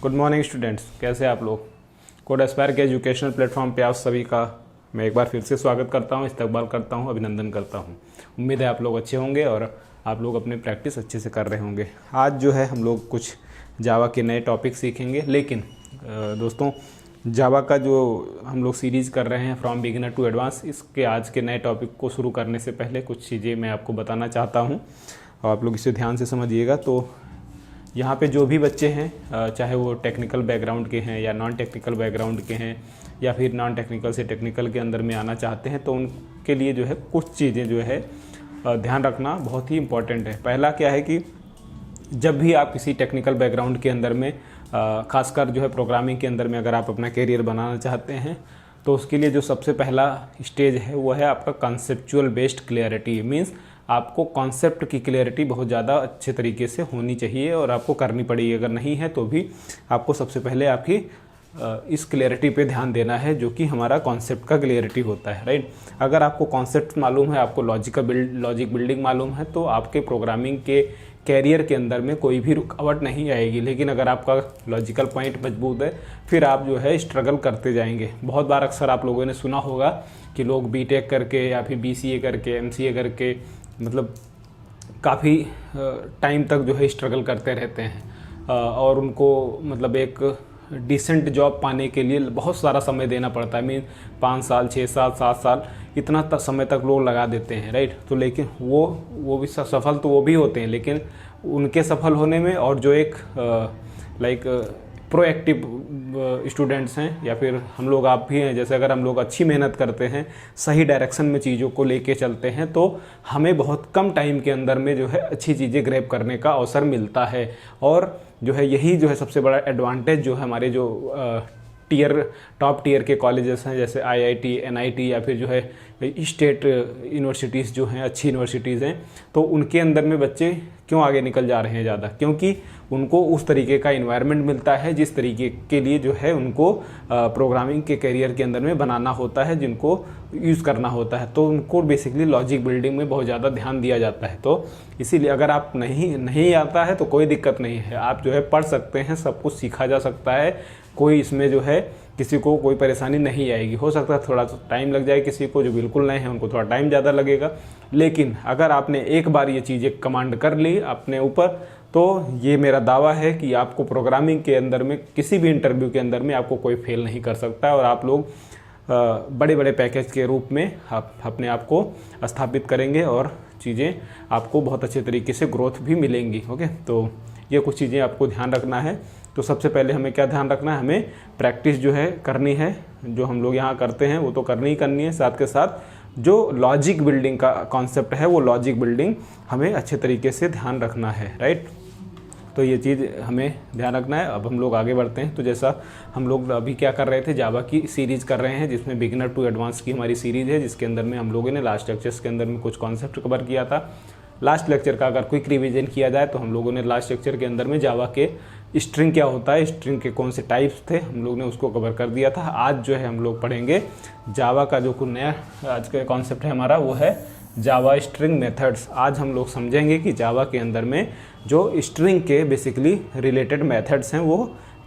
Good morning students, कैसे आप लोग। कोड एस्पायर के एजुकेशनल प्लेटफॉर्म पे आप सभी का मैं एक बार फिर से स्वागत करता हूं, इस्तकबाल करता हूं, अभिनंदन करता हूं। उम्मीद है आप लोग अच्छे होंगे और आप लोग अपनी प्रैक्टिस अच्छे से कर रहे होंगे। आज जो है हम लोग कुछ जावा के नए टॉपिक सीखेंगे, लेकिन दोस्तों जावा का जो हम लोग सीरीज़ कर रहे हैं फ्रॉम बिगिनर टू एडवांस, इसके आज के नए टॉपिक को शुरू करने से पहले कुछ चीज़ें मैं आपको बताना चाहता हूँ और आप लोग इसे ध्यान से समझिएगा। तो यहाँ पे जो भी बच्चे हैं, चाहे वो टेक्निकल बैकग्राउंड के हैं या नॉन टेक्निकल बैकग्राउंड के हैं या फिर नॉन टेक्निकल से टेक्निकल के अंदर में आना चाहते हैं, तो उनके लिए जो है कुछ चीज़ें जो है ध्यान रखना बहुत ही इम्पॉर्टेंट है। पहला क्या है कि जब भी आप किसी टेक्निकल बैकग्राउंड के अंदर में खासकर जो है प्रोग्रामिंग के अंदर में अगर आप अपना करियर बनाना चाहते हैं, तो उसके लिए जो सबसे पहला स्टेज है वो है आपका कॉन्सेप्चुअल बेस्ड क्लियरिटी। मीन्स आपको कॉन्सेप्ट की क्लियरिटी बहुत ज़्यादा अच्छे तरीके से होनी चाहिए और आपको करनी पड़ेगी। अगर नहीं है तो भी आपको सबसे पहले आपकी इस क्लियरिटी पे ध्यान देना है, जो कि हमारा कॉन्सेप्ट का क्लियरिटी होता है, राइट। अगर आपको कॉन्सेप्ट मालूम है, आपको लॉजिक बिल्डिंग मालूम है, तो आपके प्रोग्रामिंग के कैरियर के अंदर में कोई भी रुकावट नहीं आएगी। लेकिन अगर आपका लॉजिकल पॉइंट मजबूत है, फिर आप जो है स्ट्रगल करते जाएंगे। बहुत बार अक्सर आप लोगों ने सुना होगा कि लोग बीटेक करके या फिर बीसीए करके एमसीए करके मतलब काफ़ी टाइम तक जो है स्ट्रगल करते रहते हैं और उनको मतलब एक डिसेंट जॉब पाने के लिए बहुत सारा समय देना पड़ता है। मीन 5 साल 6 साल 7 साल इतना समय तक लोग लगा देते हैं, राइट। तो लेकिन वो भी सफल तो वो भी होते हैं, लेकिन उनके सफल होने में और जो एक प्रोएक्टिव स्टूडेंट्स हैं या फिर हम लोग आप भी हैं, जैसे अगर हम लोग अच्छी मेहनत करते हैं, सही डायरेक्शन में चीज़ों को लेके चलते हैं, तो हमें बहुत कम टाइम के अंदर में जो है अच्छी चीज़ें ग्रैब करने का अवसर मिलता है। और जो है यही जो है सबसे बड़ा एडवांटेज जो है हमारे जो टॉप टीयर के कॉलेजेस हैं, जैसे आईआईटी एनआईटी या फिर जो है स्टेट यूनिवर्सिटीज़ जो हैं, अच्छी यूनिवर्सिटीज़ हैं, तो उनके अंदर में बच्चे क्यों आगे निकल जा रहे हैं ज़्यादा, क्योंकि उनको उस तरीके का इन्वायरमेंट मिलता है जिस तरीके के लिए जो है उनको प्रोग्रामिंग के करियर के अंदर में बनाना होता है, जिनको यूज़ करना होता है। तो उनको बेसिकली लॉजिक बिल्डिंग में बहुत ज़्यादा ध्यान दिया जाता है। तो इसीलिए अगर आप नहीं आता है तो कोई दिक्कत नहीं है, आप जो है पढ़ सकते हैं, सब कुछ सीखा जा सकता है। कोई इसमें जो है किसी को कोई परेशानी नहीं आएगी। हो सकता है थोड़ा टाइम लग जाए, किसी को जो बिल्कुल नए हैं उनको थोड़ा टाइम ज़्यादा लगेगा, लेकिन अगर आपने एक बार ये चीज़ें कमांड कर ली अपने ऊपर, तो ये मेरा दावा है कि आपको प्रोग्रामिंग के अंदर में किसी भी इंटरव्यू के अंदर में आपको कोई फेल नहीं कर सकता और आप लोग बड़े बड़े पैकेज के रूप में आप अपने आप को स्थापित करेंगे और चीज़ें आपको बहुत अच्छे तरीके से ग्रोथ भी मिलेंगी। ओके, तो ये कुछ चीज़ें आपको ध्यान रखना है। तो सबसे पहले हमें क्या ध्यान रखना है, हमें प्रैक्टिस जो है करनी है, जो हम लोग यहाँ करते हैं वो तो करनी ही करनी है। साथ के साथ जो लॉजिक बिल्डिंग का कॉन्सेप्ट है, वो लॉजिक बिल्डिंग हमें अच्छे तरीके से ध्यान रखना है, राइट। तो ये चीज़ हमें ध्यान रखना है। अब हम लोग आगे बढ़ते हैं। तो जैसा हम लोग अभी क्या कर रहे थे, जावा की सीरीज़ कर रहे हैं, जिसमें बिगिनर टू एडवांस की हमारी सीरीज़ है, जिसके अंदर में हम लोगों ने लास्ट लेक्चर्स के अंदर में कुछ कॉन्सेप्ट कवर किया था। लास्ट लेक्चर का अगर क्विक रिवीजन किया जाए तो हम लोगों ने लास्ट लेक्चर के अंदर में जावा के स्ट्रिंग क्या होता है, स्ट्रिंग के कौन से टाइप्स थे, हम लोग ने उसको कवर कर दिया था। आज जो है हम लोग पढ़ेंगे जावा का जो कुछ नया आज का कॉन्सेप्ट है हमारा, वो है जावा स्ट्रिंग मेथड्स। आज हम लोग समझेंगे कि जावा के अंदर में जो स्ट्रिंग के बेसिकली रिलेटेड मेथड्स हैं वो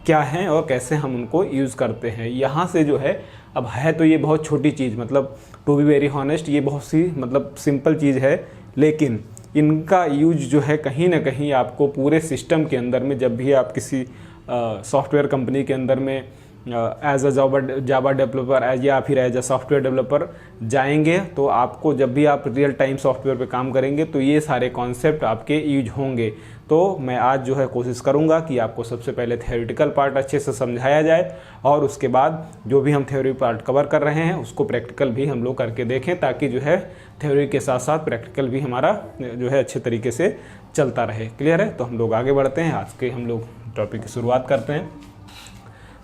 क्या हैं और कैसे हम उनको यूज़ करते हैं। यहाँ से जो है अब है तो ये बहुत छोटी चीज़, मतलब टू बी वेरी हॉनेस्ट ये बहुत सी मतलब सिंपल चीज़ है, लेकिन इनका यूज जो है कहीं ना कहीं आपको पूरे सिस्टम के अंदर में, जब भी आप किसी सॉफ्टवेयर कंपनी के अंदर में एज अ जावा डेवलपर या फिर एज अ सॉफ्टवेयर डेवलपर जाएंगे, तो आपको जब भी आप रियल टाइम सॉफ्टवेयर पे काम करेंगे तो ये सारे कॉन्सेप्ट आपके यूज होंगे। तो मैं आज जो है कोशिश करूंगा कि आपको सबसे पहले थ्योरेटिकल पार्ट अच्छे से समझाया जाए और उसके बाद जो भी हम थ्योरी पार्ट कवर कर रहे हैं उसको प्रैक्टिकल भी हम लोग करके देखें, ताकि जो है थ्योरी के साथ साथ प्रैक्टिकल भी हमारा जो है अच्छे तरीके से चलता रहे। क्लियर है? तो हम लोग आगे बढ़ते हैं, आज के हम लोग टॉपिक की शुरुआत करते हैं।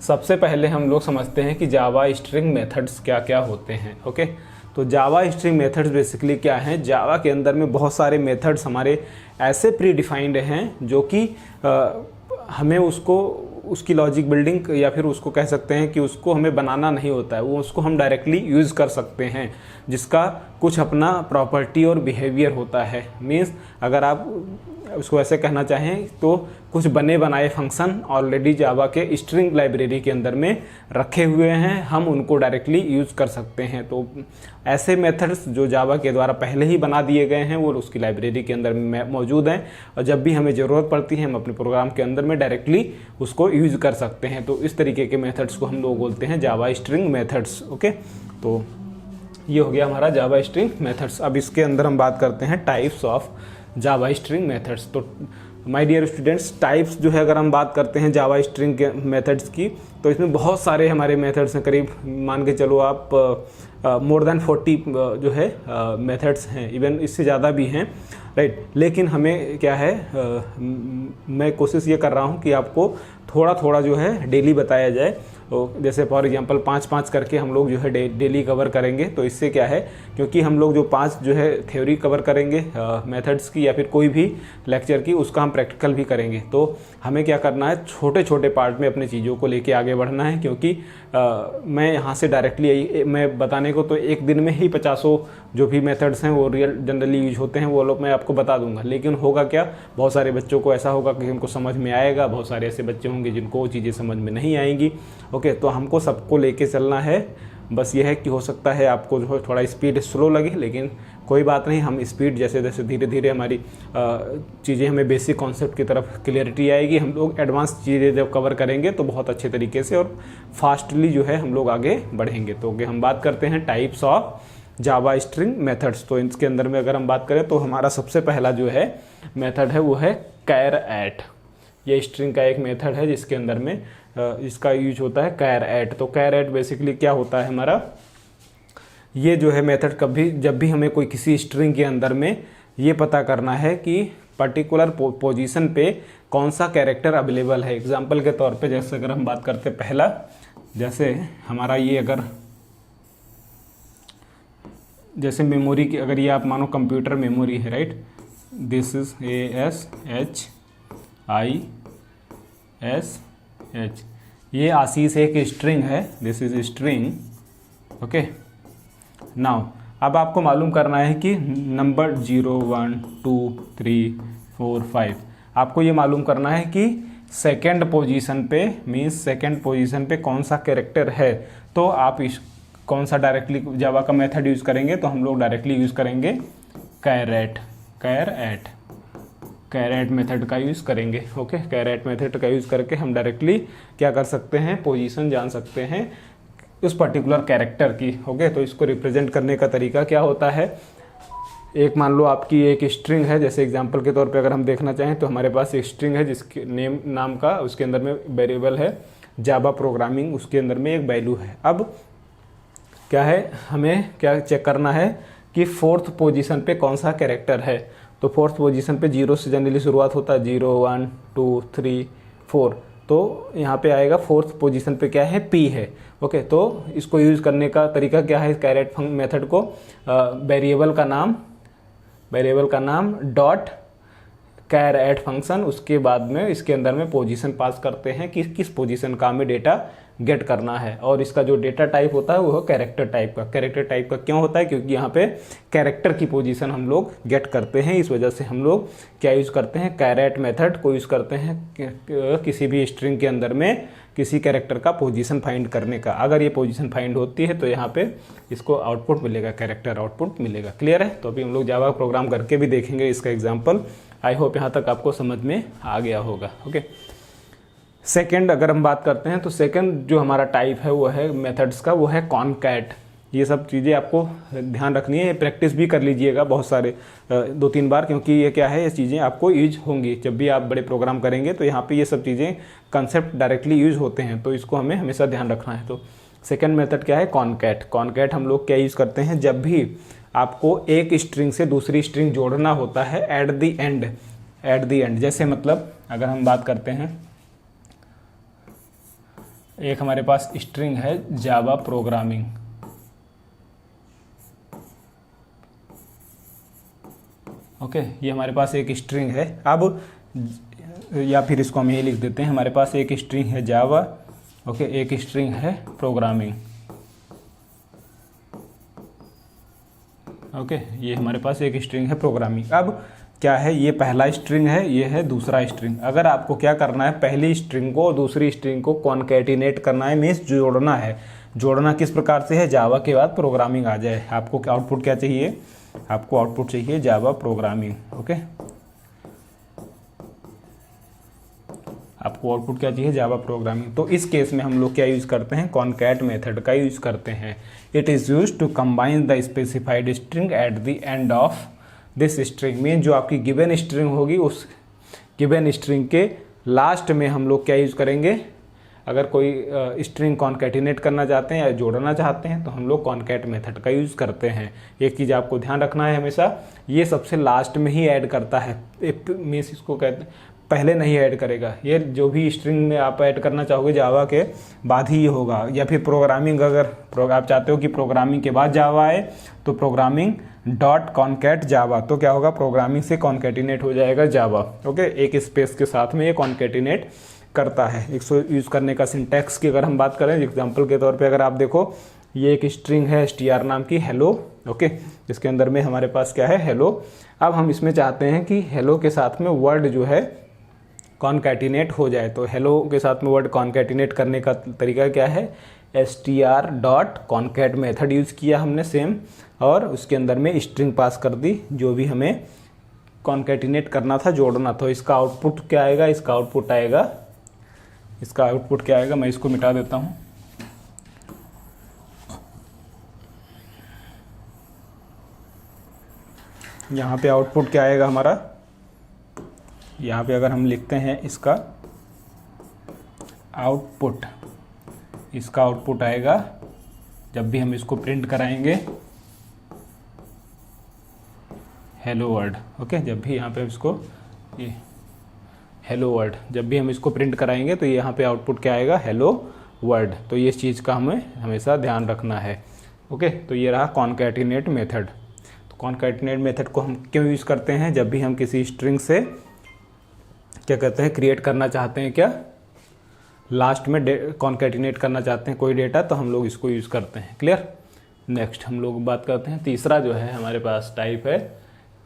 सबसे पहले हम लोग समझते हैं कि जावा स्ट्रिंग मेथड्स क्या क्या होते हैं। ओके, तो जावा स्ट्रिंग मेथड्स बेसिकली क्या हैं, जावा के अंदर में बहुत सारे मेथड्स हमारे ऐसे प्री डिफाइंड हैं जो कि हमें उसको उसकी लॉजिक बिल्डिंग या फिर उसको कह सकते हैं कि उसको हमें बनाना नहीं होता है, वो उसको हम डायरेक्टली यूज़ कर सकते हैं, जिसका कुछ अपना प्रॉपर्टी और बिहेवियर होता है। मीन्स अगर आप उसको ऐसे कहना चाहें तो कुछ बने बनाए फंक्शन ऑलरेडी जावा के स्ट्रिंग लाइब्रेरी के अंदर में रखे हुए हैं, हम उनको डायरेक्टली यूज़ कर सकते हैं। तो ऐसे मेथड्स जो जावा के द्वारा पहले ही बना दिए गए हैं वो उसकी लाइब्रेरी के अंदर में मौजूद हैं, और जब भी हमें ज़रूरत पड़ती है हम अपने प्रोग्राम के अंदर में डायरेक्टली उसको यूज़ कर सकते हैं। तो इस तरीके के मेथड्स को हम लोग बोलते हैं जावा स्ट्रिंग मेथड्स। ओके, तो ये हो गया हमारा जावा स्ट्रिंग मेथड्स। अब इसके अंदर हम बात करते हैं types of Java string methods. तो माय डियर स्टूडेंट्स, टाइप्स जो है अगर हम बात करते हैं जावा स्ट्रिंग के मेथड्स की, तो इसमें बहुत सारे हमारे मेथड्स हैं, करीब मान के चलो आप मोर देन 40 जो है मेथड्स हैं, इवन इससे ज़्यादा भी हैं, राइट। लेकिन हमें क्या है, मैं कोशिश ये कर रहा हूँ कि आपको थोड़ा थोड़ा जो है डेली बताया जाए। तो जैसे फॉर एग्जांपल 5-5 करके हम लोग जो है डेली कवर करेंगे। तो इससे क्या है, क्योंकि हम लोग जो 5 जो है थ्योरी कवर करेंगे मेथड्स की या फिर कोई भी लेक्चर की, उसका हम प्रैक्टिकल भी करेंगे। तो हमें क्या करना है, छोटे छोटे पार्ट में अपने चीज़ों को लेके आगे बढ़ना है, क्योंकि मैं यहाँ से डायरेक्टली मैं बताने को तो एक दिन में ही 50 जो भी मेथड्स हैं वो रियल जनरली यूज होते हैं वो लोग मैं आपको बता दूंगा। लेकिन होगा क्या, बहुत सारे बच्चों को ऐसा होगा कि उनको समझ में आएगा, बहुत सारे ऐसे बच्चे होंगे जिनको वो चीज़ें समझ में नहीं आएंगी। ओके, तो हमको सबको लेके चलना है। बस यह है कि हो सकता है आपको जो है थोड़ा स्पीड स्लो लगे, लेकिन कोई बात नहीं, हम स्पीड जैसे जैसे धीरे धीरे हमारी चीज़ें हमें बेसिक कॉन्सेप्ट की तरफ क्लियरिटी आएगी, हम लोग एडवांस चीज़ें जब कवर करेंगे तो बहुत अच्छे तरीके से और फास्टली जो है हम लोग आगे बढ़ेंगे। तो हम बात करते हैं types of Java string methods. तो इसके अंदर में अगर हम बात करें तो हमारा सबसे पहला जो है मेथड है वो है कैर एट। ये स्ट्रिंग का एक मेथड है जिसके अंदर में इसका यूज होता है कैर एट। तो कैर एट बेसिकली क्या होता है हमारा, ये जो है मेथड कभी जब भी हमें कोई किसी स्ट्रिंग के अंदर में ये पता करना है कि पर्टिकुलर पोजीशन पे कौन सा कैरेक्टर अवेलेबल है। एग्जांपल के तौर पे जैसे अगर हम बात करते पहला, जैसे हमारा ये अगर जैसे मेमोरी की अगर ये आप मानो कंप्यूटर मेमोरी है, राइट, दिस इज ASHISH, ये आशीष एक स्ट्रिंग है, this is string. Okay, now अब आपको मालूम करना है कि नंबर 0 1 2 3 4 5 आपको ये मालूम करना है कि सेकेंड पोजीशन पे मीन्स सेकेंड पोजीशन पे कौन सा कैरेक्टर है। तो आप इस कौन सा डायरेक्टली जावा का मेथड यूज़ करेंगे, तो हम लोग डायरेक्टली यूज़ करेंगे कैर एट मेथड का यूज़ करेंगे। ओके, कैर एट मेथड का यूज़ करके हम डायरेक्टली क्या कर सकते हैं, पोजीशन जान सकते हैं उस पर्टिकुलर कैरेक्टर की। ओके, तो इसको रिप्रेजेंट करने का तरीका क्या होता है, एक मान लो आपकी एक स्ट्रिंग है, जैसे एग्जांपल के तौर पे अगर हम देखना चाहें तो हमारे पास एक स्ट्रिंग है जिसके नेम नाम का उसके अंदर में वेरिएबल है जावा प्रोग्रामिंग, उसके अंदर में एक वैल्यू है। अब क्या है, हमें क्या चेक करना है कि 4th पोजीशन पे कौन सा कैरेक्टर है। तो 4th पोजीशन पे 0 से जनरली शुरुआत होता है, 0 1 2 3 4, तो यहाँ पे आएगा 4th पोजीशन पे क्या है, P है। ओके, तो इसको यूज़ करने का तरीका क्या है, कैर एट मेथड को वेरिएबल का नाम डॉट कैर एट फंक्शन, उसके बाद में इसके अंदर में पोजीशन पास करते हैं कि किस पोजीशन का हमें डेटा गेट करना है। और इसका जो डेटा टाइप होता है वो कैरेक्टर टाइप का। कैरेक्टर टाइप का क्यों होता है, क्योंकि यहाँ पे कैरेक्टर की पोजीशन हम लोग गेट करते हैं, इस वजह से हम लोग क्या यूज़ करते हैं, कैर एट मेथड को यूज़ करते हैं किसी भी स्ट्रिंग के अंदर में किसी कैरेक्टर का पोजीशन फाइंड करने का। अगर ये पोजीशन फाइंड होती है तो यहाँ पे इसको आउटपुट मिलेगा, कैरेक्टर आउटपुट मिलेगा। क्लियर है, तो अभी हम लोग जावा प्रोग्राम करके भी देखेंगे इसका एग्जाम्पल। आई होप यहाँ तक आपको समझ में आ गया होगा। ओके, सेकेंड अगर हम बात करते हैं तो सेकेंड जो हमारा टाइप है वो है मेथड्स का, वो है कॉनकैट। ये सब चीज़ें आपको ध्यान रखनी है, प्रैक्टिस भी कर लीजिएगा बहुत सारे 2-3 बार, क्योंकि ये क्या है, ये चीज़ें आपको यूज होंगी जब भी आप बड़े प्रोग्राम करेंगे। तो यहाँ पे ये सब चीज़ें कंसेप्ट डायरेक्टली यूज होते हैं, तो इसको हमें हमेशा ध्यान रखना है। तो सेकेंड मेथड क्या है, कॉनकैट। कॉनकैट हम लोग क्या यूज़ करते हैं, जब भी आपको एक स्ट्रिंग से दूसरी स्ट्रिंग जोड़ना होता है एट द एंड। जैसे मतलब अगर हम बात करते हैं, एक हमारे पास स्ट्रिंग है जावा प्रोग्रामिंग, ओके, ये हमारे पास एक स्ट्रिंग है। अब या फिर इसको हम ये लिख देते हैं, हमारे पास एक स्ट्रिंग है जावा, ओके, एक स्ट्रिंग है प्रोग्रामिंग, ओके, ये हमारे पास एक स्ट्रिंग है प्रोग्रामिंग। अब क्या है, ये पहला स्ट्रिंग है, ये है दूसरा स्ट्रिंग। अगर आपको क्या करना है, पहली स्ट्रिंग को और दूसरी स्ट्रिंग को कॉन्कैटिनेट करना है, मीन्स जोड़ना है। जोड़ना किस प्रकार से है, जावा के बाद प्रोग्रामिंग आ जाए। आपको आउटपुट क्या चाहिए, आपको आउटपुट चाहिए जावा प्रोग्रामिंग, ओके, आपको आउटपुट क्या चाहिए, जावा प्रोग्रामिंग। तो इस केस में हम लोग क्या यूज़ करते हैं, कॉन्कैट मेथड का यूज़ करते हैं। It is use to combine the specified string at the end of this string. Mean जो आपकी गिवन स्ट्रिंग होगी, उस गिवन स्ट्रिंग के लास्ट में हम लोग क्या यूज़ करेंगे, अगर कोई स्ट्रिंग कॉन्कैटिनेट करना चाहते हैं या जोड़ना चाहते हैं तो हम लोग कॉन्कैट मेथड का यूज़ करते हैं। एक चीज़ आपको ध्यान रखना है, हमेशा ये सबसे लास्ट में ही ऐड करता है, मीन्स इसको कहते हैं पहले नहीं ऐड करेगा। ये जो भी स्ट्रिंग में आप ऐड करना चाहोगे जावा के बाद ही ये होगा। या फिर प्रोग्रामिंग, अगर आप चाहते हो कि प्रोग्रामिंग के बाद जावा आए तो प्रोग्रामिंग डॉट कॉन्कैट जावा, तो क्या होगा, प्रोग्रामिंग से कॉन्कैटिनेट हो जाएगा जावा, ओके, एक स्पेस के साथ में ये कॉन्कैटिनेट करता है। इसको यूज़ करने का सिंटैक्स की अगर हम बात करें, एग्जाम्पल के तौर पे अगर आप देखो, ये एक स्ट्रिंग है str नाम की, हेलो, ओके, जिसके अंदर में हमारे पास क्या है, हेलो। अब हम इसमें चाहते हैं कि हेलो के साथ में वर्ड जो है कॉन्कैटिनेट हो जाए, तो हेलो के साथ में वर्ड कॉन्कैटिनेट करने का तरीका क्या है, str dot concat method use किया हमने सेम, और उसके अंदर में स्ट्रिंग पास कर दी जो भी हमें कॉन्कैटिनेट करना था, जोड़ना। तो इसका आउटपुट क्या आएगा, इसका आउटपुट आएगा, इसका आउटपुट क्या आएगा, मैं इसको मिटा देता हूँ। यहाँ पे आउटपुट क्या आएगा हमारा, यहाँ पे अगर हम लिखते हैं इसका आउटपुट, इसका आउटपुट आएगा जब भी हम इसको प्रिंट कराएंगे हेलो वर्ड, ओके, जब भी यहाँ पे इसको ये हेलो वर्ड, जब भी हम इसको प्रिंट कराएंगे तो यहाँ पे आउटपुट क्या आएगा, हेलो वर्ड। तो ये चीज़ का हमें हमेशा ध्यान रखना है, ओके। तो ये रहा कॉन्कैटिनेट मेथड। तो कॉन्कैटिनेट मेथड को हम क्यों यूज़ करते हैं, जब भी हम किसी स्ट्रिंग से क्या कहते हैं, क्रिएट करना चाहते हैं, क्या लास्ट में कॉन्कैटिनेट करना चाहते हैं कोई डेटा, तो हम लोग इसको यूज़ करते हैं। क्लियर। नेक्स्ट हम लोग बात करते हैं, तीसरा जो है हमारे पास टाइप है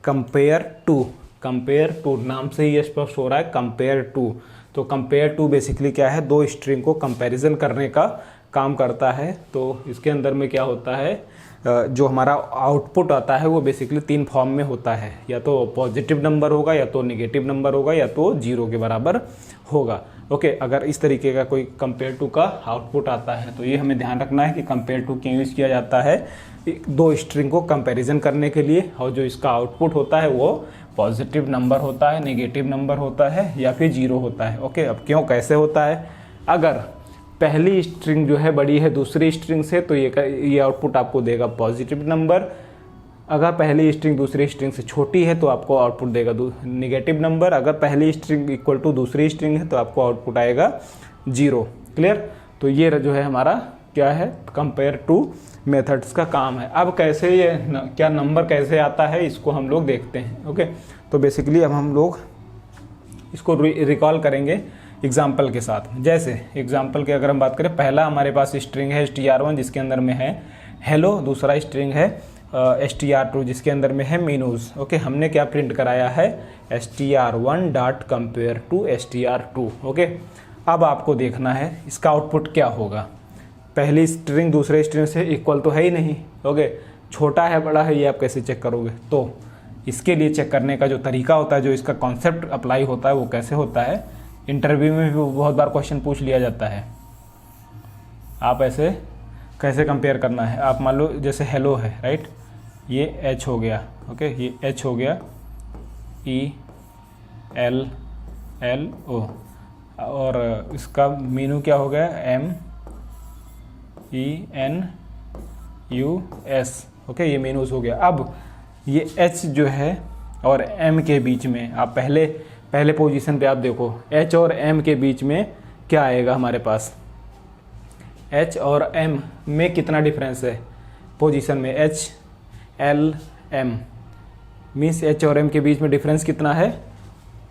कंपेयर टू। कंपेयर टू नाम से ही स्पष्ट हो रहा है, कंपेयर टू। तो कंपेयर टू बेसिकली क्या है, दो स्ट्रिंग को कंपैरिजन करने का काम करता है। तो इसके अंदर में क्या होता है, जो हमारा आउटपुट आता है वो बेसिकली तीन फॉर्म में होता है, या तो पॉजिटिव नंबर होगा, या तो नेगेटिव नंबर होगा, या तो जीरो के बराबर होगा, ओके। अगर इस तरीके का कोई कंपेयर टू का आउटपुट आता है तो ये हमें ध्यान रखना है कि कंपेयर टू क्यों यूज़ किया जाता है, दो स्ट्रिंग को कंपैरिजन करने के लिए। और जो इसका आउटपुट होता है वो पॉजिटिव नंबर होता है, नेगेटिव नंबर होता है, या फिर जीरो होता है, ओके। अब क्यों, कैसे होता है, अगर पहली स्ट्रिंग जो है बड़ी है दूसरी स्ट्रिंग से तो ये आउटपुट आपको देगा पॉजिटिव नंबर। अगर पहली स्ट्रिंग दूसरी स्ट्रिंग से छोटी है तो आपको आउटपुट देगा नेगेटिव नंबर। अगर पहली स्ट्रिंग इक्वल टू दूसरी स्ट्रिंग है तो आपको आउटपुट आएगा जीरो। क्लियर। तो ये जो है हमारा क्या है, कंपेयर टू मेथड्स का काम है। अब कैसे ये क्या नंबर कैसे आता है इसको हम लोग देखते हैं, ओके। तो बेसिकली अब हम लोग इसको रिकॉल करेंगे एग्जाम्पल के साथ। जैसे एग्जाम्पल की अगर हम बात करें, पहला हमारे पास स्ट्रिंग है str1 जिसके अंदर में है हेलो, दूसरा स्ट्रिंग है str2 जिसके अंदर में है मीनूज, ओके। हमने क्या प्रिंट कराया है, str1 dot compare to str2, okay. अब आपको देखना है इसका आउटपुट क्या होगा। पहली स्ट्रिंग दूसरे स्ट्रिंग से इक्वल तो है ही नहीं, ओके। छोटा है बड़ा है ये आप कैसे चेक करोगे। तो इसके लिए चेक करने का जो तरीका होता है, जो इसका कॉन्सेप्ट अप्लाई होता है वो कैसे होता है, इंटरव्यू में भी बहुत बार क्वेश्चन पूछ लिया जाता है। आप ऐसे कैसे कंपेयर करना है, आप मान लो जैसे हेलो है, राइट, ये एच हो गया, ओके, ये एच हो गया, ELLO, और इसका मीनू क्या हो गया, MENUS, ओके, ये मीनूस हो गया। अब ये एच जो है और एम के बीच में, आप पहले पोजीशन पे आप देखो, एच और एम के बीच में क्या आएगा हमारे पास, एच और एम में कितना डिफरेंस है पोजीशन में, HLM मीन्स एच और एम के बीच में डिफरेंस कितना है,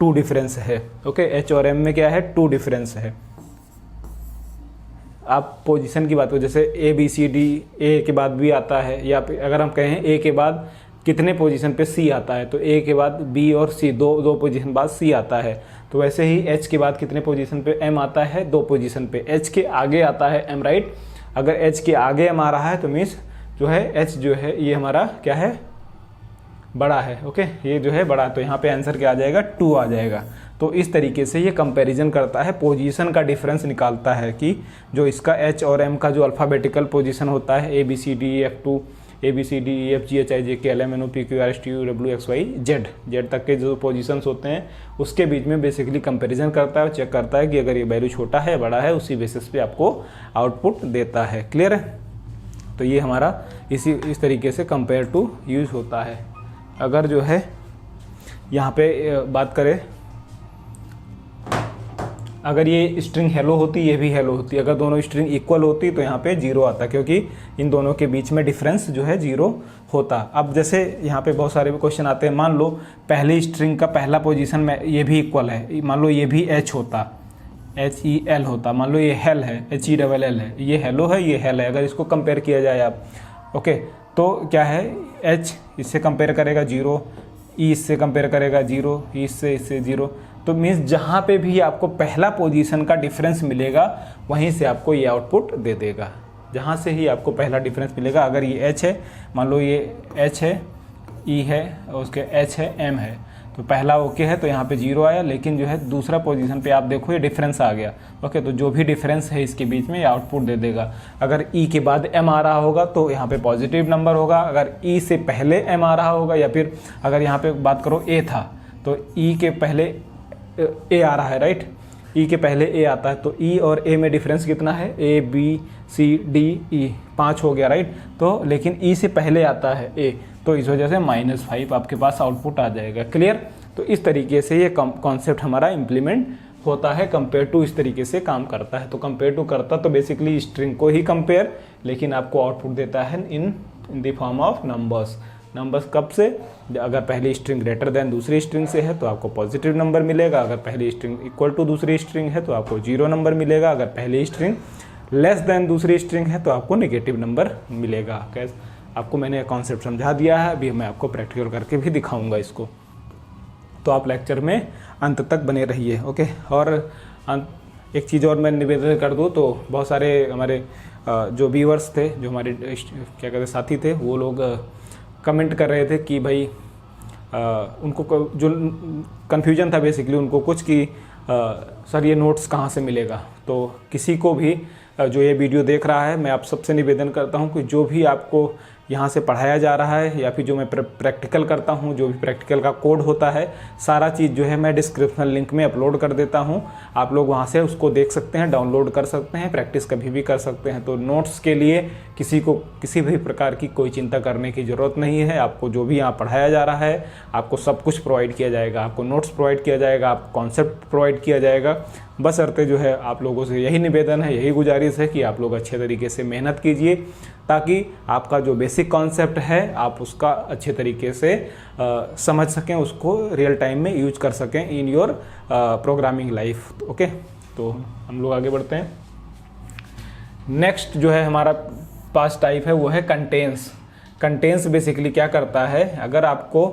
टू डिफरेंस है। ओके, एच और एम में क्या है, टू डिफरेंस है। आप पोजीशन की बात करो, जैसे ए बी सी डी, ए के बाद बी आता है, या अगर हम कहें ए के बाद कितने पोजीशन पे सी आता है, तो ए के बाद बी और सी दो पोजीशन बाद सी आता है। तो वैसे ही एच के बाद कितने पोजीशन पे एम आता है, 2 पोजीशन पे। एच के आगे आता है एम, राइट। अगर एच के आगे एम आ रहा है तो मीन्स जो है एच जो है ये हमारा क्या है, बड़ा है। ओके, ये जो है बड़ा, तो यहाँ पे आंसर क्या आ जाएगा, 2 आ जाएगा। तो इस तरीके से ये कंपैरिजन करता है, पोजीशन का डिफरेंस निकालता है कि जो इसका एच और एम का जो अल्फ़ाबेटिकल पोजीशन होता है, A B C D E F to, A B C D E F G H I J K L M N O P Q R S T U W X Y Z, Z तक के जो positions होते हैं उसके बीच में basically comparison करता है, check करता है कि अगर ये वैल्यू छोटा है बड़ा है, उसी बेसिस पे आपको आउटपुट देता है। क्लियर है? तो ये हमारा इस तरीके से कंपेयर टू यूज होता है। अगर जो है यहाँ पे बात करें, अगर ये स्ट्रिंग हेलो होती, ये भी हेलो होती, अगर दोनों स्ट्रिंग इक्वल होती तो यहाँ पे 0 आता, क्योंकि इन दोनों के बीच में डिफरेंस जो है 0 होता। अब जैसे यहाँ पे बहुत सारे क्वेश्चन आते हैं, मान लो पहली स्ट्रिंग का पहला पोजीशन में ये भी इक्वल है, मान लो ये भी एच होता, HEL होता, मान लो ये हेल है, HELL है, ये हेलो है, ये हेल है। अगर इसको कंपेयर किया जाए आप, ओके, तो क्या है, एच इससे कंपेयर करेगा 0, ई इससे कंपेयर करेगा 0, ई इससे 0। तो मीन्स जहाँ पे भी आपको पहला पोजीशन का डिफरेंस मिलेगा वहीं से आपको ये आउटपुट दे देगा, जहाँ से ही आपको पहला डिफरेंस मिलेगा। अगर ये एच है, मान लो ये एच है, ई है, और उसके एच है, एम है, तो पहला ओके है तो यहाँ पे 0 आया, लेकिन जो है दूसरा पोजीशन पे आप देखो ये डिफरेंस आ गया। ओके, तो जो भी डिफरेंस है इसके बीच में ये आउटपुट दे देगा। अगर ई के बाद एम आ रहा होगा तो यहाँ पे पॉजिटिव नंबर होगा, अगर ई से पहले एम आ रहा होगा, या फिर अगर यहाँ पे बात करो ए था तो ई के पहले ए आ रहा है, राइट, ई के पहले ए आता है, तो ई और ए में डिफरेंस कितना है, ए बी सी डी ई, 5 हो गया, राइट। तो लेकिन ई से पहले आता है ए, तो इस वजह से -5 आपके पास आउटपुट आ जाएगा। क्लियर? तो इस तरीके से ये कॉन्सेप्ट हमारा इम्प्लीमेंट होता है, कंपेयर टू इस तरीके से काम करता है। तो कंपेयर टू करता तो बेसिकली स्ट्रिंग को ही कंपेयर, लेकिन आपको आउटपुट देता है in the form of numbers. Numbers कब से, अगर पहली स्ट्रिंग ग्रेटर देन दूसरी स्ट्रिंग से है तो आपको पॉजिटिव नंबर मिलेगा, अगर पहली स्ट्रिंग इक्वल टू दूसरी स्ट्रिंग है तो आपको 0 नंबर मिलेगा, अगर पहली स्ट्रिंग लेस देन दूसरी स्ट्रिंग है तो आपको नेगेटिव नंबर मिलेगा। कैसे, आपको मैंने कॉन्सेप्ट समझा दिया है, अभी मैं आपको प्रैक्टिकल करके भी दिखाऊंगा इसको। तो आप लेक्चर में अंत तक बने रहिए। ओके, और एक चीज़ और मैं निवेदन कर दूँ तो बहुत सारे हमारे जो व्यूअर्स थे, जो हमारे क्या कहते साथी थे, वो लोग कमेंट कर रहे थे कि भाई उनको जो कन्फ्यूजन था बेसिकली उनको कुछ कि सर ये नोट्स कहाँ से मिलेगा। तो किसी को भी जो ये वीडियो देख रहा है, मैं आप सबसे निवेदन करता हूँ कि जो भी आपको यहाँ से पढ़ाया जा रहा है या फिर जो मैं प्रैक्टिकल करता हूँ, जो भी प्रैक्टिकल का कोड होता है, सारा चीज़ जो है मैं डिस्क्रिप्शन लिंक में अपलोड कर देता हूँ। आप लोग वहाँ से उसको देख सकते हैं, डाउनलोड कर सकते हैं, प्रैक्टिस कभी भी कर सकते हैं। तो नोट्स के लिए किसी को किसी भी प्रकार की कोई चिंता करने की ज़रूरत नहीं है। आपको जो भी यहाँ पढ़ाया जा रहा है आपको सब कुछ प्रोवाइड किया जाएगा, आपको नोट्स प्रोवाइड किया जाएगा, आपको कॉन्सेप्ट प्रोवाइड किया जाएगा। बस अर्थे जो है आप लोगों से यही निवेदन है, यही गुजारिश है कि आप लोग अच्छे तरीके से मेहनत कीजिए, ताकि आपका जो बेसिक कॉन्सेप्ट है आप उसका अच्छे तरीके से समझ सकें, उसको रियल टाइम में यूज कर सकें in your programming life. Okay, तो हम लोग आगे बढ़ते हैं। नेक्स्ट जो है हमारा पास टाइप है वो है कंटेंस। कंटेंस बेसिकली क्या करता है, अगर आपको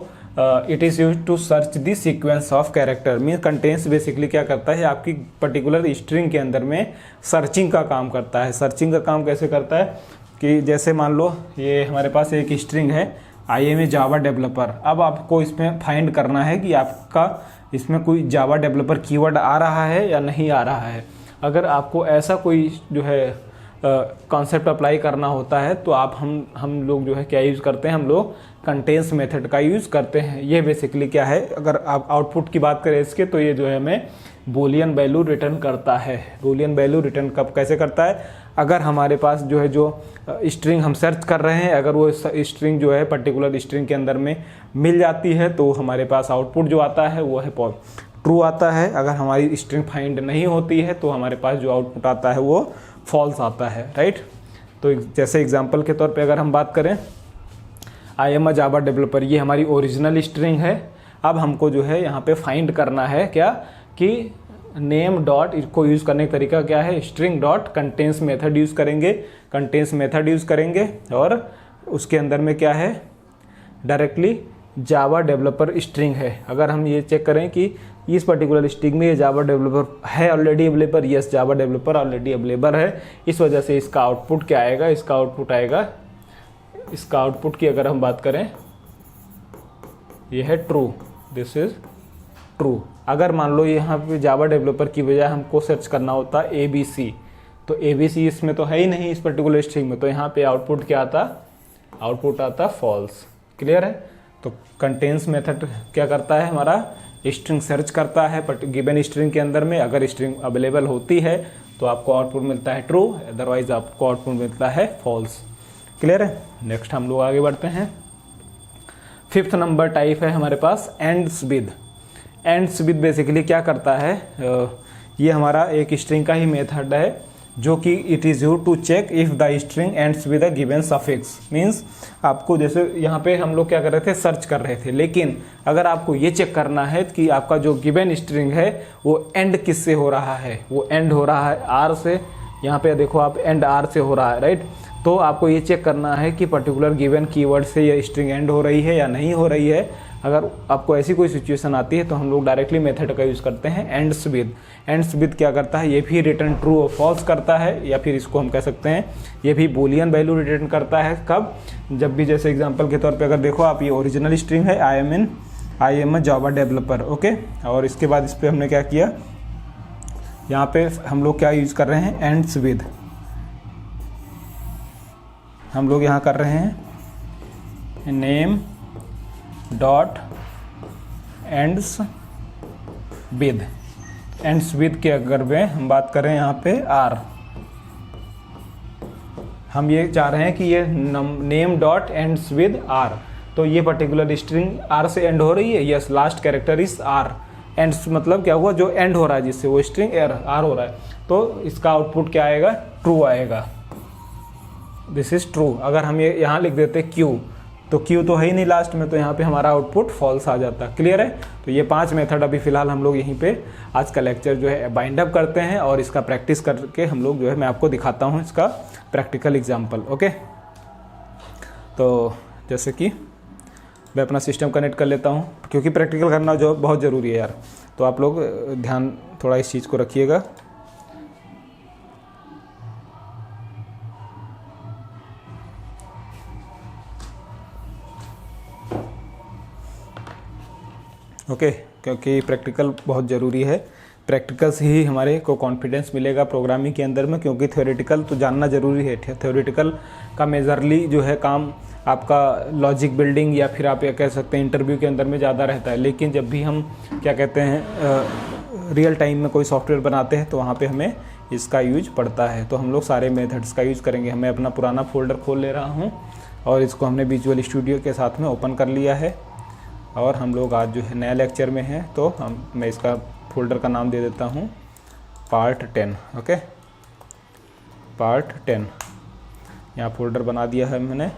it is use to search the sequence of character, means contains basically क्या करता है, आपकी पर्टिकुलर स्ट्रिंग के अंदर में सर्चिंग का काम करता है। सर्चिंग का काम कैसे करता है कि जैसे मान लो ये हमारे पास एक स्ट्रिंग है, I M A Java developer. अब आपको इसमें फाइंड करना है कि आपका इसमें कोई जावा डेवलपर कीवर्ड आ रहा है या नहीं आ रहा है। अगर आपको ऐसा कोई जो है कॉन्सेप्ट अप्लाई करना होता है तो आप हम लोग जो है क्या यूज़ करते हैं, हम लोग कंटेंस मेथड का यूज़ करते हैं। ये बेसिकली क्या है, अगर आप आउटपुट की बात करें इसके, तो ये जो है हमें बूलियन वैल्यू रिटर्न करता है। बूलियन वैल्यू रिटर्न कब कैसे करता है, अगर हमारे पास जो है जो स्ट्रिंग हम सर्च कर रहे हैं, अगर वो स्ट्रिंग जो है पर्टिकुलर स्ट्रिंग के अंदर में मिल जाती है तो हमारे पास आउटपुट जो आता है वो है ट्रू आता है। अगर हमारी स्ट्रिंग फाइंड नहीं होती है तो हमारे पास जो आउटपुट आता है वो फॉल्स आता है, राइट। तो जैसे एग्जांपल के तौर पे अगर हम बात करें, I am a Java developer, ये हमारी ओरिजिनल स्ट्रिंग है। अब हमको जो है यहाँ पे फाइंड करना है क्या कि नेम डॉट को यूज़ करने का तरीका क्या है, string dot contains method use करेंगे, कंटेंस मेथड यूज़ करेंगे और उसके अंदर में क्या है डायरेक्टली जावा डेवलपर स्ट्रिंग है। अगर हम ये चेक करें कि इस पर्टिकुलर स्ट्रिंग में ये जावा डेवलपर है already available, yes Java developer already available है, इस वजह से इसका आउटपुट क्या आएगा, इसका आउटपुट आएगा, इसका आउटपुट की अगर हम बात करें ये है ट्रू, दिस इज ट्रू। अगर मान लो यहाँ पे जावा डेवलपर की बजाय हमको सर्च करना होता ABC, तो ABC इसमें तो है ही नहीं इस पर्टिकुलर स्ट्रिंग में, तो यहाँ पे आउटपुट क्या आता, आउटपुट आता फॉल्स। क्लियर है। तो कंटेंस मेथड क्या करता है, हमारा स्ट्रिंग सर्च करता है गिवन स्ट्रिंग के अंदर में, अगर स्ट्रिंग अवेलेबल होती है तो आपको आउटपुट मिलता है ट्रू, अदरवाइज आपको आउटपुट मिलता है फॉल्स। क्लियर है। नेक्स्ट हम लोग आगे बढ़ते हैं। 5th नंबर टाइप है हमारे पास ends with. Ends with basically क्या करता है, ये हमारा एक स्ट्रिंग का ही मेथड है जो कि it is used to check if the string ends with a given suffix. Means आपको जैसे यहाँ पे हम लोग क्या कर रहे थे, सर्च कर रहे थे, लेकिन अगर आपको ये चेक करना है कि आपका जो गिवन स्ट्रिंग है वो एंड किससे हो रहा है, वो एंड हो रहा है आर से, यहाँ पे देखो आप एंड आर से हो रहा है, राइट। तो आपको ये चेक करना है कि पर्टिकुलर गिवन कीवर्ड से ये स्ट्रिंग एंड हो रही है या नहीं हो रही है। अगर आपको ऐसी कोई सिचुएशन आती है तो हम लोग डायरेक्टली मेथड का यूज़ करते हैं एंड्स विद। एंड्स विद क्या करता है, ये भी रिटर्न ट्रू और फॉल्स करता है, या फिर इसको हम कह सकते हैं ये भी बूलियन वैल्यू रिटर्न करता है। कब, जब भी जैसे एग्जांपल के तौर पे अगर देखो आप, ये ओरिजिनल स्ट्रिंग है I am a Java developer, okay. और इसके बाद इस पर हमने क्या किया, यहाँ पे हम लोग क्या यूज़ कर रहे हैं, एंड्स विद। हम लोग यहाँ कर रहे हैं name dot ends with. Ends with के अगर में हम बात करें यहाँ पे आर, हम ये चाह रहे हैं कि ये name dot ends with R, तो ये पर्टिकुलर स्ट्रिंग आर से एंड हो रही है, yes last character is R. Ends मतलब क्या हुआ, जो एंड हो रहा है जिससे वो स्ट्रिंग आर हो रहा है, तो इसका आउटपुट क्या आएगा, ट्रू आएगा, दिस इज ट्रू। अगर हम ये यहाँ लिख देते क्यू, तो क्यू तो है ही नहीं लास्ट में, तो यहाँ पे हमारा आउटपुट फॉल्स आ जाता। क्लियर है। तो ये 5 मेथड अभी फिलहाल हम लोग यहीं पे आज का लेक्चर जो है बाइंड अप करते हैं, और इसका प्रैक्टिस करके हम लोग जो है मैं आपको दिखाता हूँ इसका प्रैक्टिकल एग्जाम्पल। ओके, तो जैसे कि मैं अपना सिस्टम कनेक्ट कर लेता हूँ, क्योंकि प्रैक्टिकल करना जो बहुत ज़रूरी है यार, तो आप लोग ध्यान थोड़ा इस चीज़ को रखिएगा। ओके, क्योंकि प्रैक्टिकल बहुत ज़रूरी है, प्रैक्टिकल से ही हमारे को कॉन्फिडेंस मिलेगा प्रोग्रामिंग के अंदर में, क्योंकि थ्योरेटिकल तो जानना ज़रूरी है। थ्योरेटिकल का मेजरली जो है काम आपका लॉजिक बिल्डिंग या फिर आप ये कह सकते हैं इंटरव्यू के अंदर में ज़्यादा रहता है, लेकिन जब भी हम क्या कहते हैं रियल टाइम में कोई सॉफ्टवेयर बनाते हैं तो वहाँ पे हमें इसका यूज पड़ता है। तो हम लोग सारे मेथड्स का यूज़ करेंगे। मैं अपना पुराना फोल्डर खोल ले रहा हूँ और इसको हमने विजुअल स्टूडियो के साथ में ओपन कर लिया है, और हम लोग आज जो है नया लेक्चर में हैं, तो मैं इसका फोल्डर का नाम दे देता हूँ पार्ट 10। ओके, पार्ट 10 यहाँ फोल्डर बना दिया है मैंने।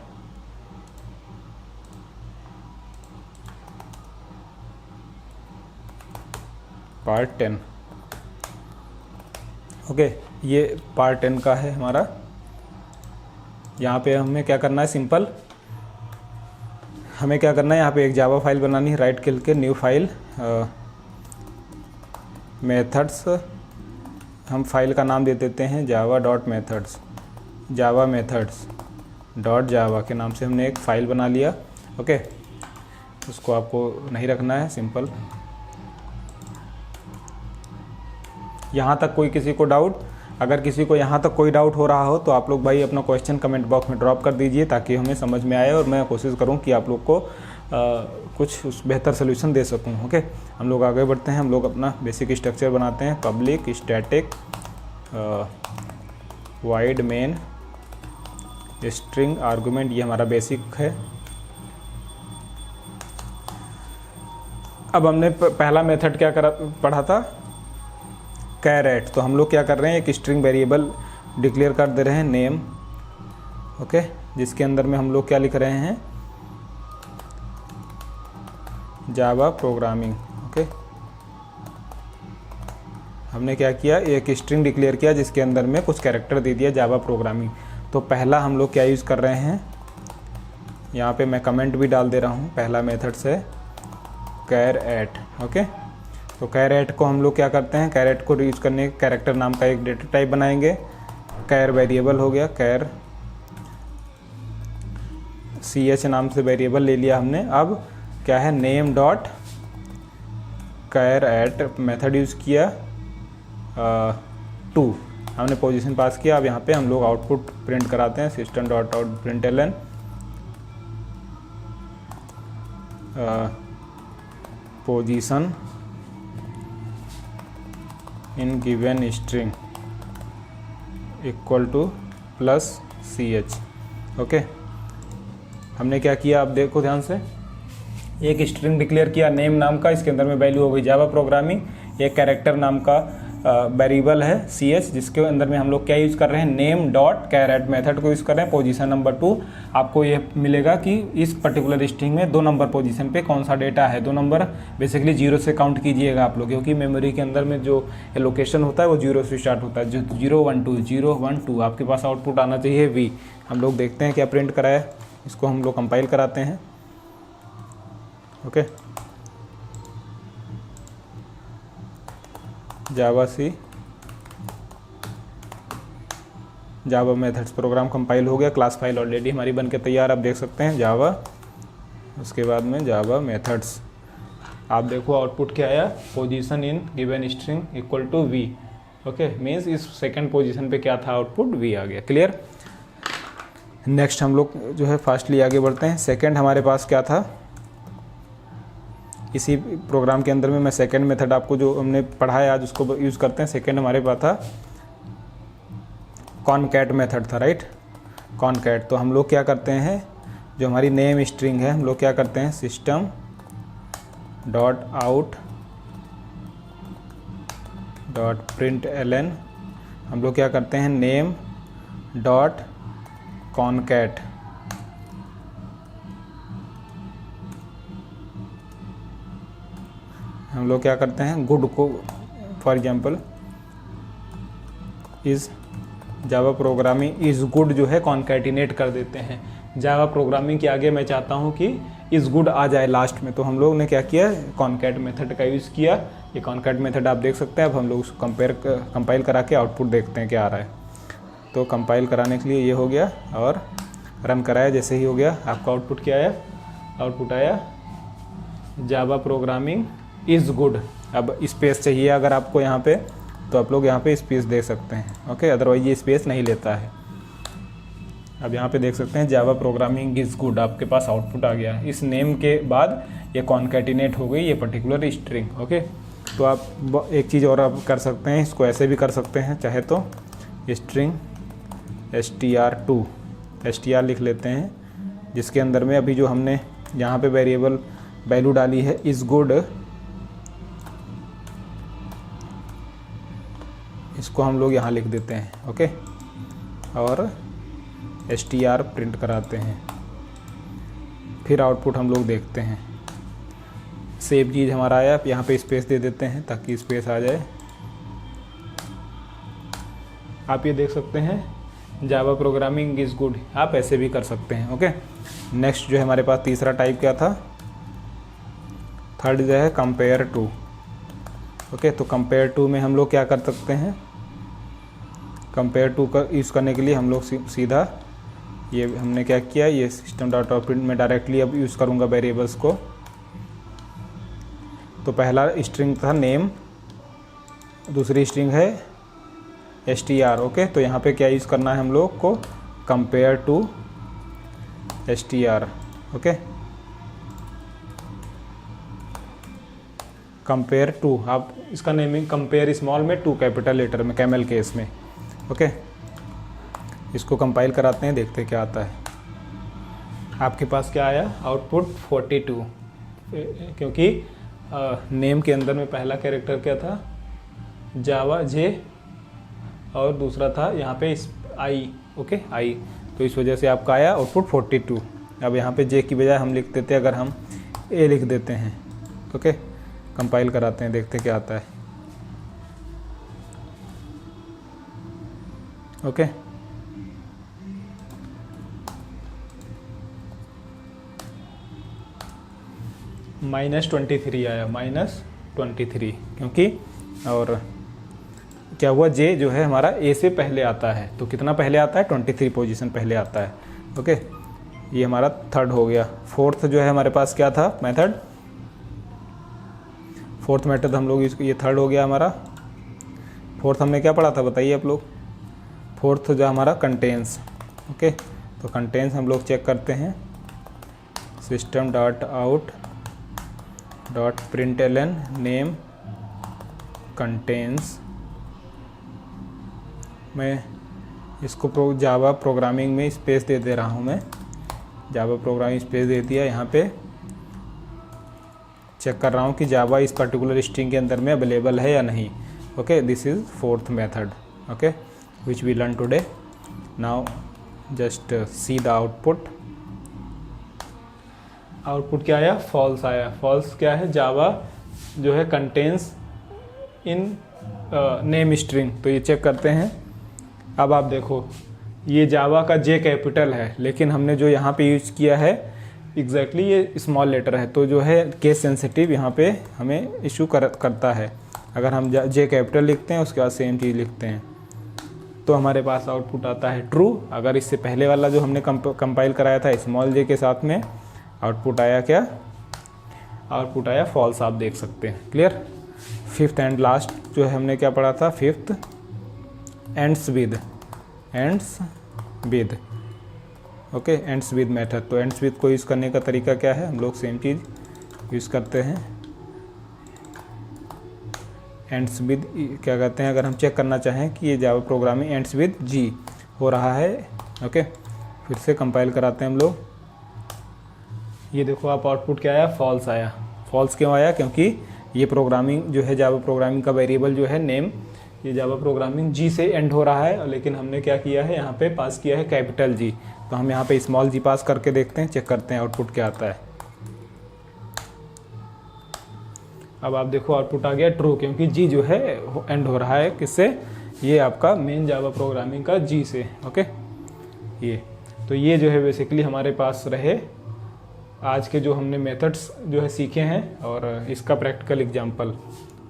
पार्ट 10, ओके, ये पार्ट 10 का है हमारा। यहाँ पे हमें क्या करना है, सिंपल हमें क्या करना है, यहाँ पे एक जावा फाइल बनानी है, राइट क्लिक के न्यू फाइल, मेथड्स, हम फाइल का नाम दे देते हैं जावा डॉट मेथड्स, जावा मेथड्स डॉट जावा के नाम से हमने एक फ़ाइल बना लिया। ओके, उसको आपको नहीं रखना है, सिंपल। यहाँ तक कोई किसी को डाउट, अगर किसी को यहाँ तक कोई डाउट हो रहा हो तो आप लोग भाई अपना क्वेश्चन कमेंट बॉक्स में ड्रॉप कर दीजिए, ताकि हमें समझ में आए और मैं कोशिश करूँ कि आप लोग को कुछ उस बेहतर सोल्यूशन दे सकूँ। ओके, हम लोग आगे बढ़ते हैं। हम लोग अपना बेसिक स्ट्रक्चर बनाते हैं, public static wide main string argument, ये हमारा बेसिक है। अब हमने पहला मेथड क्या पढ़ा था, कैरेट। तो हम लोग क्या कर रहे हैं, एक स्ट्रिंग वेरिएबल डिक्लेयर कर दे रहे हैं नेम, ओके, जिसके अंदर में हम लोग क्या लिख रहे हैं, जावा प्रोग्रामिंग। ओके, हमने क्या किया, एक स्ट्रिंग डिक्लेयर किया जिसके अंदर में कुछ कैरेक्टर दे दिया जावा प्रोग्रामिंग। तो पहला हम लोग क्या यूज़ कर रहे हैं, यहाँ पे मैं कमेंट भी डाल दे रहा हूँ, पहला मेथड से कैर एट। ओके, तो कैर एट को हम लोग क्या करते हैं, कैर एट को यूज़ करने कैरेक्टर नाम का एक डेटा टाइप बनाएंगे। कैर वेरिएबल हो गया, कैर ch नाम से वेरिएबल ले लिया हमने। अब क्या है, name dot char at method use किया 2, हमने पोजीशन पास किया। अब यहाँ पे हम लोग आउटपुट प्रिंट कराते हैं, system dot out println position in given string equal two plus ch। Okay, हमने क्या किया, अब देखो ध्यान से, एक स्ट्रिंग डिक्लेयर किया नेम नाम का, इसके अंदर में वैल्यू हो गई जावा प्रोग्रामिंग। एक कैरेक्टर नाम का वेरिएबल है ch, जिसके अंदर में हम लोग क्या यूज़ कर रहे हैं, नेम डॉट कैरेट मेथड को यूज़ कर रहे हैं। पोजीशन नंबर 2, आपको ये मिलेगा कि इस पर्टिकुलर स्ट्रिंग में 2 नंबर पोजीशन पे कौन सा डेटा है। 2 नंबर बेसिकली 0 से काउंट कीजिएगा आप लोग, क्योंकि मेमोरी के अंदर में जो लोकेशन होता है वो 0 से स्टार्ट होता है। जो 0 1 2 0 1 2 आपके पास आउटपुट आना चाहिए v। हम लोग देखते हैं क्या प्रिंट कराया, इसको हम लोग कंपाइल कराते हैं। ओके, जावा सी जावा मेथड्स प्रोग्राम कंपाइल हो गया। क्लास फाइल ऑलरेडी हमारी बन के तैयार, आप देख सकते हैं जावा, उसके बाद में जावा मेथड्स। आप देखो आउटपुट क्या आया, position in given string equal to v। Okay, means इस सेकंड पोजीशन पे क्या था, आउटपुट v आ गया। क्लियर। नेक्स्ट हम लोग जो है फास्टली आगे बढ़ते हैं। सेकंड हमारे पास क्या था, इसी प्रोग्राम के अंदर में मैं सेकंड मेथड आपको जो हमने पढ़ाया आज उसको यूज़ करते हैं। सेकंड हमारे पास था कॉनकैट मेथड था, राइट, कॉनकैट। तो हम लोग क्या करते हैं, जो हमारी नेम स्ट्रिंग है, हम लोग क्या करते हैं, system dot out dot print L N, हम लोग क्या करते हैं, नेम डॉट कॉनकैट। हम लोग क्या करते हैं, गुड को for example is Java programming is good जो है कॉन्कैटिनेट कर देते हैं। जावा प्रोग्रामिंग के आगे मैं चाहता हूँ कि इज़ गुड आ जाए लास्ट में, तो हम लोग ने क्या किया, कॉन्कैट मेथड का यूज़ किया। ये कॉन्कैट मेथड आप देख सकते हैं। अब हम लोग उसको कंपाइल करा के आउटपुट देखते हैं क्या आ रहा है। तो कंपाइल कराने के लिए ये हो गया और रन कराया, जैसे ही हो गया आपका आउटपुट क्या आया, आउटपुट आया जावा प्रोग्रामिंग इज़ गुड। अब स्पेस चाहिए अगर आपको यहाँ पे, तो आप लोग यहाँ पे स्पेस दे सकते हैं। ओके, अदरवाइज ये स्पेस नहीं लेता है। अब यहाँ पे देख सकते हैं जावा प्रोग्रामिंग इज़ गुड, आपके पास आउटपुट आ गया। इस नेम के बाद ये कॉन्कैटिनेट हो गई ये पर्टिकुलर स्ट्रिंग। ओके, तो आप एक चीज़ और आप कर सकते हैं, इसको ऐसे भी कर सकते हैं चाहे तो, स्ट्रिंग str2 str लिख लेते हैं, जिसके अंदर में अभी जो हमने यहाँ पे वेरिएबल वैल्यू डाली है इज़ गुड, इसको हम लोग यहाँ लिख देते हैं। ओके, और str प्रिंट कराते हैं। फिर आउटपुट हम लोग देखते हैं, सेम चीज़ हमारा आया। यहाँ पे स्पेस दे देते हैं ताकि स्पेस आ जाए। आप ये देख सकते हैं जावा प्रोग्रामिंग इज़ गुड, आप ऐसे भी कर सकते हैं। ओके, नेक्स्ट जो है हमारे पास तीसरा टाइप क्या था, थर्ड जो है कंपेयर टू। ओके, तो कंपेयर टू में हम लोग क्या कर सकते हैं, कंपेयर टू का यूज़ करने के लिए हम लोग सीधा ये हमने क्या किया, ये सिस्टम डॉट आउट प्रिंट में डायरेक्टली अब यूज़ करूँगा वेरिएबल्स को। तो पहला स्ट्रिंग था नेम, दूसरी स्ट्रिंग है str। ओके, तो यहाँ पे क्या यूज़ करना है हम लोग को, compare to str। Okay, compare to, आप इसका नेमिंग कंपेयर स्मॉल में, टू कैपिटल लेटर में, कैमल केस में। ओके, इसको कंपाइल कराते हैं, देखते हैं क्या आता है। आपके पास क्या आया, आउटपुट 42, क्योंकि नेम के अंदर में पहला कैरेक्टर क्या था, जावा जे, और दूसरा था यहाँ पे आई। ओके, आई, तो इस वजह से आपका आया आउटपुट 42। अब यहाँ पे जे की बजाय हम लिख देते हैं, अगर हम ए लिख देते हैं, ओके, कंपाइल कराते हैं, देखते क्या आता है। ओके, -23 आया, -23, क्योंकि और क्या हुआ, जे जो है हमारा ए से पहले आता है, तो कितना पहले आता है, 23 पोजीशन पहले आता है। ओके, ये हमारा थर्ड हो गया। फोर्थ जो है हमारे पास क्या था मेथड, फोर्थ मेथड हम लोग इसको, ये थर्ड हो गया हमारा। फोर्थ हमने क्या पढ़ा था बताइए आप लोग, फोर्थ जो हमारा कंटेंस। ओके, तो कंटेंस हम लोग चेक करते हैं, system dot out dot println name contains. मैं इसको जावा प्रोग्रामिंग में स्पेस दे दे रहा हूँ, मैं जावा प्रोग्रामिंग स्पेस दे दिया। यहाँ पे चेक कर रहा हूँ कि जावा इस पर्टिकुलर स्ट्रिंग के अंदर में अवेलेबल है या नहीं। Okay, this is fourth method, okay, which we learn today. Now just see the output. Output क्या आया, फॉल्स आया। फॉल्स क्या है, जावा जो है कंटेंस इन नेम स्ट्रिंग, तो ये चेक करते हैं। अब आप देखो, ये जावा का जे कैपिटल है, लेकिन हमने जो यहाँ पे यूज किया है एग्जैक्टली ये स्मॉल लेटर है, तो जो है केस सेंसिटिव यहाँ पे हमें इशू करता है। अगर हम जे कैपिटल लिखते हैं उसके बाद सेम चीज़ लिखते हैं तो हमारे पास आउटपुट आता है ट्रू। अगर इससे पहले वाला जो हमने कंपाइल कराया था स्मॉल जे के साथ में, आउटपुट आया क्या, आउटपुट आया फॉल्स, आप देख सकते हैं। क्लियर। फिफ्थ एंड लास्ट जो है हमने क्या पढ़ा था, fifth ends with okay, ends with method. तो एंड्स विद को यूज़ करने का तरीका क्या है, हम लोग सेम चीज़ यूज़ करते हैं। एंड्स विद क्या कहते हैं, अगर हम चेक करना चाहें कि ये जावा प्रोग्रामिंग एंड्स विद जी हो रहा है। ओके, फिर से कंपाइल कराते हैं हम लोग। ये देखो आप, आउटपुट क्या आया, फॉल्स आया। फॉल्स क्यों आया, क्योंकि ये प्रोग्रामिंग जो है जावा प्रोग्रामिंग का वेरिएबल जो है नेम, ये जावा प्रोग्रामिंग जी से एंड हो रहा है, लेकिन हमने क्या किया है, यहाँ पे पास किया है कैपिटल जी। तो हम यहाँ पे स्मॉल जी पास करके देखते हैं, चेक करते हैं आउटपुट क्या आता है। अब आप देखो आउटपुट आ गया ट्रू, क्योंकि जी जो है एंड हो रहा है किससे, ये आपका मेन जावा प्रोग्रामिंग का जी से। ओके, ये तो ये जो है बेसिकली हमारे पास रहे आज के जो हमने मेथड्स जो है सीखे हैं और इसका practical example.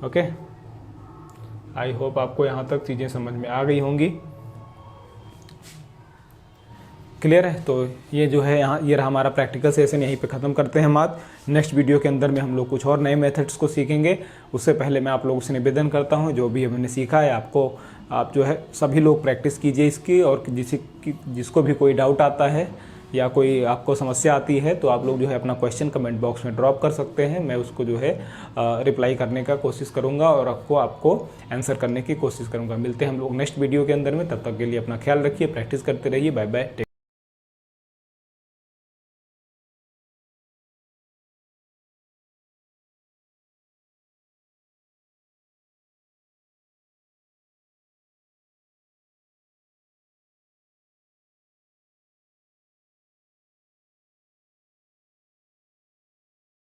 Okay, I hope आपको यहाँ तक चीज़ें समझ में आ गई होंगी। क्लियर है। तो ये जो है यहाँ ये रहा हमारा प्रैक्टिकल सेशन, यहीं पे ख़त्म करते हैं हम आज। नेक्स्ट वीडियो के अंदर में हम लोग कुछ और नए मेथड्स को सीखेंगे। उससे पहले मैं आप लोगों से निवेदन करता हूँ, जो भी हमने सीखा है आपको, आप जो है सभी लोग प्रैक्टिस कीजिए इसकी, और जिसको भी कोई डाउट आता है या कोई आपको समस्या आती है तो आप लोग जो है अपना क्वेश्चन कमेंट बॉक्स में ड्रॉप कर सकते हैं। मैं उसको जो है रिप्लाई करने का कोशिश करूंगा और आपको आंसर करने की कोशिश करूंगा। मिलते हैं हम लोग नेक्स्ट वीडियो के अंदर में, तब तक के लिए अपना ख्याल रखिए, प्रैक्टिस करते रहिए। Bye bye.